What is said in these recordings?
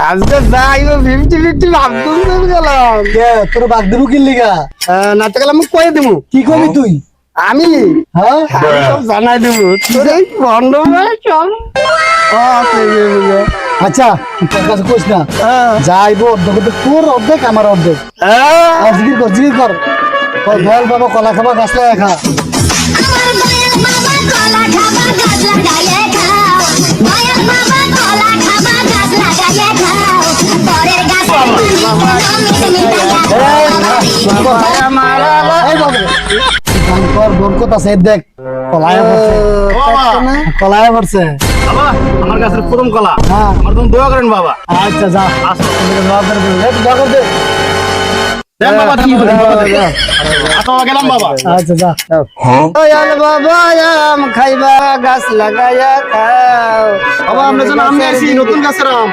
আজকে যাই 50-50 ভাবতুম গেলাম তোর বাগ দেবো কি লিগা না তো গেলাম কয়ে দেবো কি করবি তুই আমি হ্যাঁ আমি সব জানাই দেবো তোর এই বন্ধ সব আচ্ছা তোর কাছে কইস না যাইবো অর্ধেক তোর অর্ধেক আমার অর্ধেক জিগির কর দয়াল বাবা কলা খাবা গাছ লাগা খা বরকত আছে দেখ কলায় পড়ছে আমার কাছে প্রথম কলা হ্যাঁ আমার তুমি দোয়া করেন বাবা। আচ্ছা যা দোয়া করে দে দোয়া করে দে দেন বাবা কি করে গেলাম বাবা। আচ্ছা যা বাবা আম খাইবা গাছ লাগাইয়া খাও বাবা আমরা যেন আমি আছি নতুন গাছের আম।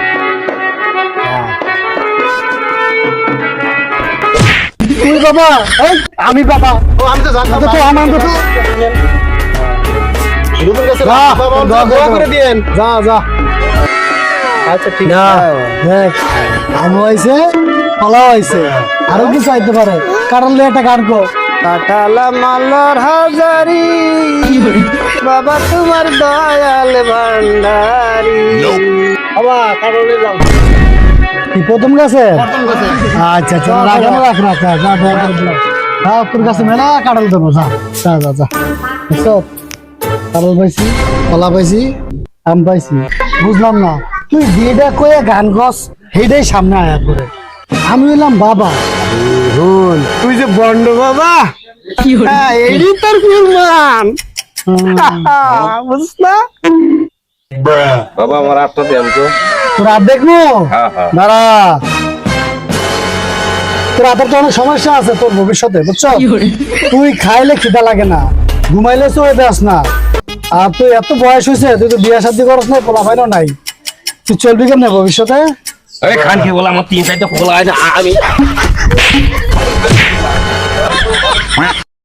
তুই বাবা এই আমি বাবা ও আমি তো জানতাম তো আমার তো নতুন গাছের যা, আম বাবা দোয়া করে দিয়েন। যা যা আচ্ছা ঠিক না আছে দেখ আম হইছে কলা হইছে আরো কিছু আইতে পারে কারণ একটা গান কো কাটালা মালার হাজারি বাবা তোমার দয়াল ভান্ডারি বাবা কারণে যাও কি প্রথম গাছে প্রথম গাছে আচ্ছা আচ্ছা রাখ যা দোয়া করে দিলাম হ্যাঁ তোর কাছে মেলা কাটাল দেবো যা যা যা যা সব কাটাল পাইছি কলা পাইছি আম পাইছি বুঝলাম না তুই যেটা কয়ে গান গছ সেইটাই সামনে আয়া করে আমি হইলাম বাবা তুই যে বন্ড বাবা এই তোর ফুলমান বুঝছ না বাবা আমার আটটা দেন তো। তোর আর দেখবো হ্যাঁ হ্যাঁ দাঁড়া তোর হাতের তো অনেক সমস্যা আছে তোর ভবিষ্যতে বুঝছো তুই খাইলে খিদা লাগে না ঘুমাইলে চলে যাস না আর তুই এত বয়স হয়েছে তুই তো বিয়ে শাদী করস না পোলা ফাইনও নাই তুই চলবি কেমনে ভবিষ্যতে এই খান কি বলা আমার 3-4টা খোলা আছে আমি